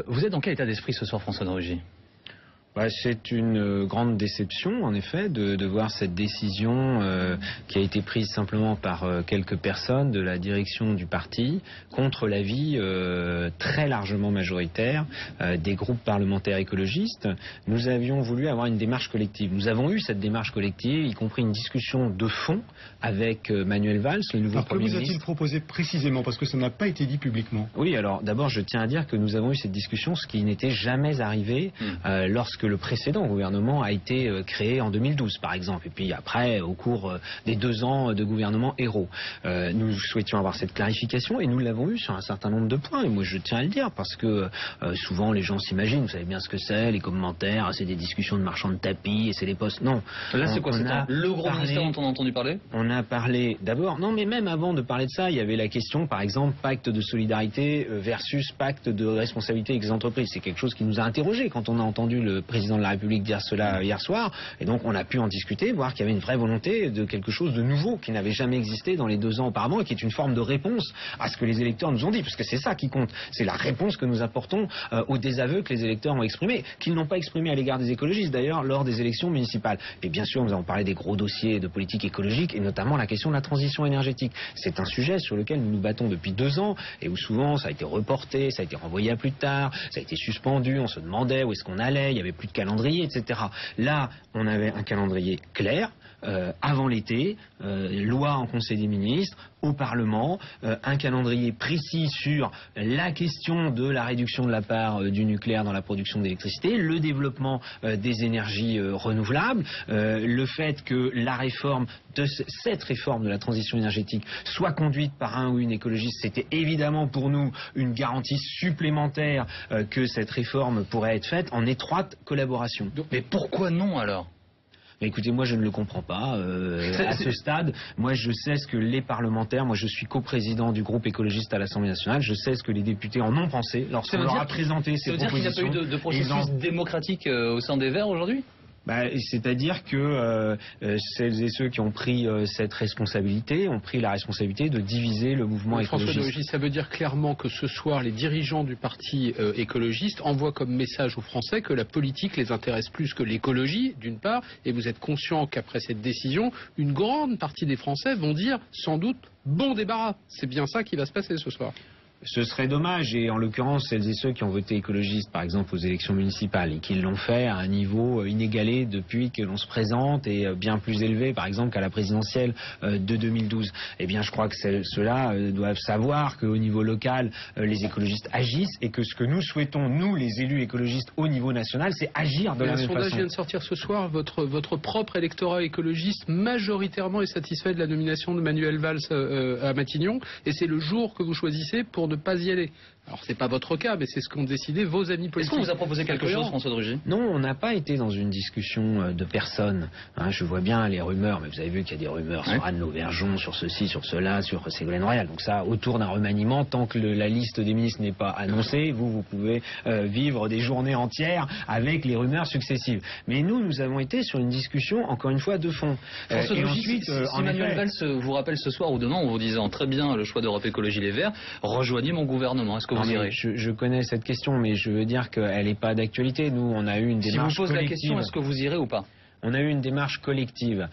Vous êtes dans quel état d'esprit ce soir, François de Rugy ? C'est une grande déception, en effet, de voir cette décision qui a été prise simplement par quelques personnes de la direction du parti, contre l'avis très largement majoritaire des groupes parlementaires écologistes. Nous avions voulu avoir une démarche collective. Nous avons eu cette démarche collective, y compris une discussion de fond avec Manuel Valls, le nouveau Premier ministre. Que vous a-t-il proposé précisément? Parce que ça n'a pas été dit publiquement. Oui, alors d'abord, je tiens à dire que nous avons eu cette discussion, ce qui n'était jamais arrivé lorsque le précédent gouvernement a été créé en 2012 par exemple, et puis après au cours des 2 ans de gouvernement Ayrault. Nous souhaitions avoir cette clarification et nous l'avons eu sur un certain nombre de points, et moi je tiens à le dire parce que souvent les gens s'imaginent, vous savez bien ce que c'est, les commentaires, c'est des discussions de marchands de tapis et c'est les postes. Non. Là c'est quoi, c'est le gros ministère dont on a entendu parler? On a parlé d'abord, non mais même avant de parler de ça, il y avait la question par exemple pacte de solidarité versus pacte de responsabilité avec les entreprises. C'est quelque chose qui nous a interrogés quand on a entendu le président de la République dire cela hier soir, et donc on a pu en discuter, voir qu'il y avait une vraie volonté de quelque chose de nouveau qui n'avait jamais existé dans les 2 ans auparavant et qui est une forme de réponse à ce que les électeurs nous ont dit, parce que c'est ça qui compte, c'est la réponse que nous apportons aux désaveux que les électeurs ont exprimés, qu'ils n'ont pas exprimé à l'égard des écologistes d'ailleurs lors des élections municipales. Et bien sûr nous avons parlé des gros dossiers de politique écologique et notamment la question de la transition énergétique. C'est un sujet sur lequel nous nous battons depuis 2 ans et où souvent ça a été reporté, ça a été renvoyé à plus tard, ça a été suspendu, on se demandait où est-ce qu'on allait, il n'y avait plus de calendrier, etc. Là, on avait un calendrier clair, avant l'été, loi en Conseil des ministres, au Parlement, un calendrier précis sur la question de la réduction de la part du nucléaire dans la production d'électricité, le développement des énergies renouvelables, le fait que la réforme de cette réforme de la transition énergétique soit conduite par un ou une écologiste, c'était évidemment pour nous une garantie supplémentaire que cette réforme pourrait être faite en étroite collaboration. Mais pourquoi non alors ? Écoutez, moi je ne le comprends pas à ce stade. Moi je sais ce que les parlementaires, moi je suis coprésident du groupe écologiste à l'Assemblée nationale, je sais ce que les députés en ont pensé lorsqu'on leur a présenté ces propositions. Ça veut dire qu'il n'y a pas eu de processus démocratique au sein des Verts aujourd'hui ? C'est-à-dire que celles et ceux qui ont pris cette responsabilité ont pris la responsabilité de diviser le mouvement écologiste. François de Rugy, ça veut dire clairement que ce soir les dirigeants du parti écologiste envoient comme message aux Français que la politique les intéresse plus que l'écologie, d'une part, et vous êtes conscient qu'après cette décision, une grande partie des Français vont dire sans doute bon débarras. C'est bien ça qui va se passer ce soir. Ce serait dommage, et en l'occurrence celles et ceux qui ont voté écologiste par exemple aux élections municipales et qui l'ont fait à un niveau inégalé depuis que l'on se présente et bien plus élevé par exemple qu'à la présidentielle de 2012. Eh bien je crois que ceux-là doivent savoir qu'au niveau local les écologistes agissent et que ce que nous souhaitons, nous les élus écologistes au niveau national, c'est agir de la même façon. Un sondage vient de sortir ce soir, votre propre électorat écologiste majoritairement est satisfait de la nomination de Manuel Valls à Matignon, et c'est le jour que vous choisissez pour ne pas y aller. Alors c'est pas votre cas, mais c'est ce qu'ont décidé vos amis politiques. Est-ce qu'on vous a proposé quelque chose, François de Rugy ? Non, on n'a pas été dans une discussion de personnes. Je vois bien les rumeurs, mais vous avez vu qu'il y a des rumeurs sur Anne Lauvergeon, sur ceci, sur cela, sur Ségolène Royal. Donc ça, autour d'un remaniement, tant que la liste des ministres n'est pas annoncée, vous pouvez vivre des journées entières avec les rumeurs successives. Mais nous avons été sur une discussion, encore une fois, de fond. François de Rugy, si Manuel Valls vous rappelle ce soir ou demain, en vous disant très bien le choix d'Europe Écologie Les Verts, rejoignez mon gouvernement. Est-ce que vous irez ? Je connais cette question, mais je veux dire qu'elle n'est pas d'actualité. Nous, on a eu une démarche collective. Si vous pose la question, est-ce que vous irez ou pas ? On a eu une démarche collective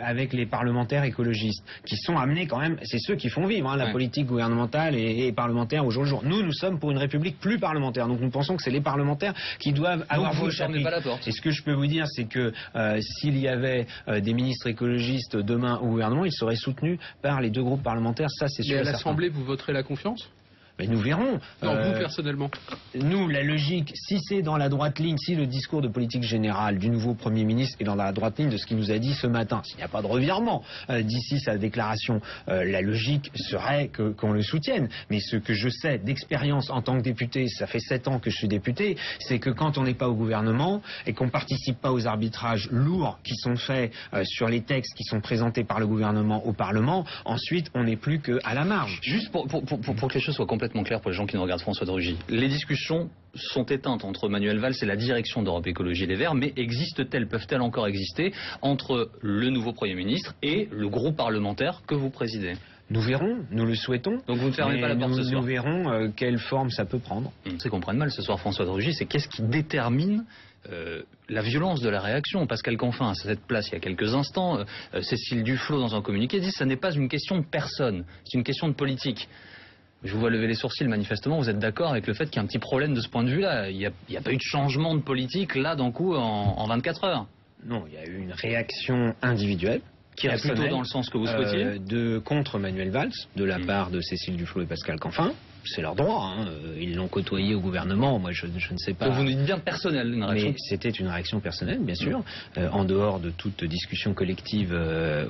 avec les parlementaires écologistes qui sont amenés quand même, c'est ceux qui font vivre la politique gouvernementale et parlementaire au jour le jour. Nous sommes pour une république plus parlementaire, donc nous pensons que c'est les parlementaires qui doivent avoir vos chapitres. Et ce que je peux vous dire, c'est que s'il y avait des ministres écologistes demain au gouvernement, ils seraient soutenus par les 2 groupes parlementaires, ça c'est sûr. Et à l'Assemblée, vous voterez la confiance ? Mais nous verrons. Non, vous personnellement. Nous, la logique, si c'est dans la droite ligne, si le discours de politique générale du nouveau Premier ministre est dans la droite ligne de ce qu'il nous a dit ce matin, s'il n'y a pas de revirement d'ici sa déclaration, la logique serait qu'on le soutienne. Mais ce que je sais d'expérience en tant que député, ça fait 7 ans que je suis député, c'est que quand on n'est pas au gouvernement et qu'on ne participe pas aux arbitrages lourds qui sont faits sur les textes qui sont présentés par le gouvernement au Parlement, ensuite on n'est plus qu'à la marge. Juste pour que les choses soient complètement claires pour les gens qui nous regardent, François de Rugy, les discussions sont éteintes entre Manuel Valls et la direction d'Europe Écologie Les Verts, mais existent-elles, peuvent-elles encore exister entre le nouveau Premier ministre et le groupe parlementaire que vous présidez ? Nous verrons, nous le souhaitons. Donc vous ne fermez pas la porte ce soir. Nous verrons quelle forme ça peut prendre. C'est qu'on prenne mal ce soir, François de Rugy, c'est qu'est-ce qui détermine la violence de la réaction. Pascal Canfin, à cette place il y a quelques instants, Cécile Duflot dans un communiqué dit que ce n'est pas une question de personne, c'est une question de politique. Je vous vois lever les sourcils, manifestement, vous êtes d'accord avec le fait qu'il y a un petit problème de ce point de vue-là. Il n'y a pas eu de changement de politique, là, d'un coup, en 24 heures. Non, il y a eu une réaction individuelle. Qui est plutôt dans le sens que vous souhaitiez contre Manuel Valls, de la part de Cécile Duflot et Pascal Canfin. C'est leur droit, hein. Ils l'ont côtoyé au gouvernement, moi je ne sais pas. Donc vous nous dites bien personnel, une réaction. Mais c'était une réaction personnelle, bien sûr, en dehors de toute discussion collective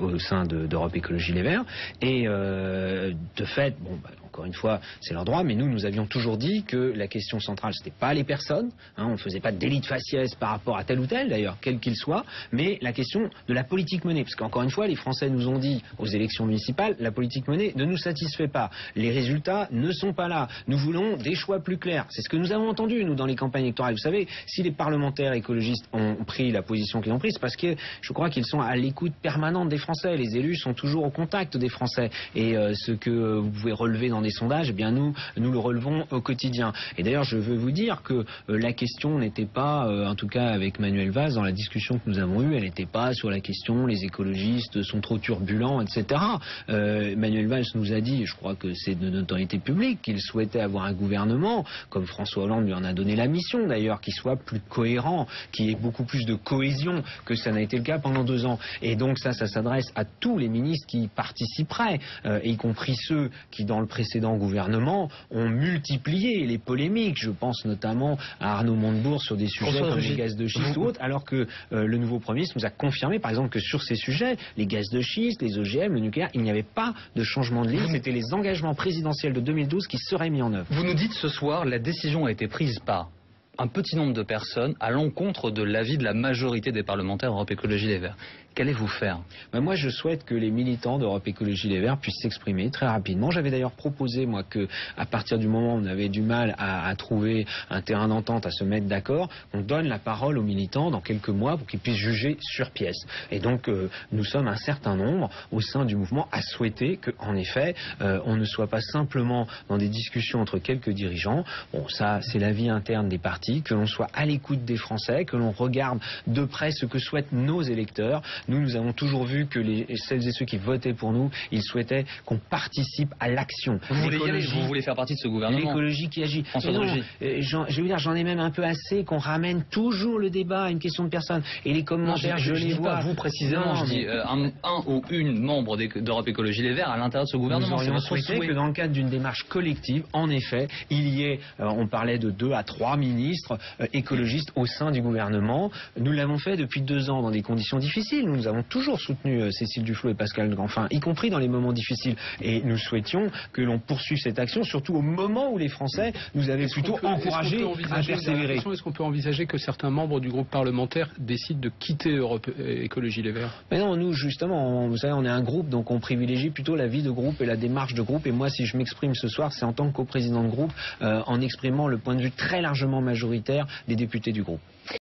au sein d'Europe Écologie Les Verts. Et de fait, bon, encore une fois, c'est leur droit, mais nous avions toujours dit que la question centrale, c'était pas les personnes, hein, on ne faisait pas de délit de faciès par rapport à tel ou tel, d'ailleurs, quel qu'il soit, mais la question de la politique menée. Parce qu'encore une fois, les Français nous ont dit aux élections municipales, la politique menée ne nous satisfait pas. Les résultats ne sont pas là. Nous voulons des choix plus clairs. C'est ce que nous avons entendu, nous, dans les campagnes électorales. Vous savez, si les parlementaires écologistes ont pris la position qu'ils ont prise, c'est parce que je crois qu'ils sont à l'écoute permanente des Français. Les élus sont toujours au contact des Français. Et ce que vous pouvez relever dans des sondages, eh bien nous le relevons au quotidien. Et d'ailleurs, je veux vous dire que la question n'était pas, en tout cas avec Manuel Valls, dans la discussion que nous avons eue, elle n'était pas sur la question les écologistes sont trop turbulents, etc. Manuel Valls nous a dit, et je crois que c'est de notoriété publique, qu'il souhaitait avoir un gouvernement, comme François Hollande lui en a donné la mission d'ailleurs, qui soit plus cohérent, qui ait beaucoup plus de cohésion que ça n'a été le cas pendant 2 ans. Et donc ça s'adresse à tous les ministres qui participeraient, y compris ceux qui, dans le précédent gouvernement, ont multiplié les polémiques. Je pense notamment à Arnaud Montebourg sur des sujets comme les gaz de schiste ou autres, alors que le nouveau Premier ministre nous a confirmé, par exemple, que sur ces sujets, les gaz de schiste, les OGM, le nucléaire, il n'y avait pas de changement de ligne. C'était les engagements présidentiels de 2012 qui seraient mis en œuvre. Vous nous dites ce soir, la décision a été prise par un petit nombre de personnes à l'encontre de l'avis de la majorité des parlementaires Europe Écologie Les Verts. Qu'allez-vous faire? Moi, je souhaite que les militants d'Europe Écologie Les Verts puissent s'exprimer très rapidement. J'avais d'ailleurs proposé, moi, que à partir du moment où on avait du mal à trouver un terrain d'entente, à se mettre d'accord, on donne la parole aux militants dans quelques mois pour qu'ils puissent juger sur pièce. Et donc, nous sommes un certain nombre au sein du mouvement à souhaiter qu'en effet, on ne soit pas simplement dans des discussions entre quelques dirigeants. Bon, ça, c'est la vie interne des partis, que l'on soit à l'écoute des Français, que l'on regarde de près ce que souhaitent nos électeurs. Nous avons toujours vu que celles et ceux qui votaient pour nous, ils souhaitaient qu'on participe à l'action. Vous voulez faire partie de ce gouvernement? L'écologie qui agit. Je veux dire, j'en ai même un peu assez qu'on ramène toujours le débat à une question de personne. Et les commentaires, je les vois. Pas vous précisément, je dis un ou une membre d'Europe Écologie Les Verts à l'intérieur de ce gouvernement. Nous aurions souhaité que dans le cadre d'une démarche collective, en effet, il y ait, on parlait de 2 à 3 ministres écologistes au sein du gouvernement. Nous l'avons fait depuis 2 ans dans des conditions difficiles. Nous avons toujours soutenu Cécile Duflot et Pascal Canfin, y compris dans les moments difficiles. Et nous souhaitions que l'on poursuive cette action, surtout au moment où les Français nous avaient plutôt encouragés à persévérer. Est-ce qu'on peut envisager que certains membres du groupe parlementaire décident de quitter Europe Écologie Les Verts? Mais non, nous justement, vous savez, on est un groupe, donc on privilégie plutôt la vie de groupe et la démarche de groupe. Et moi, si je m'exprime ce soir, c'est en tant que coprésident de groupe, en exprimant le point de vue très largement majoritaire des députés du groupe.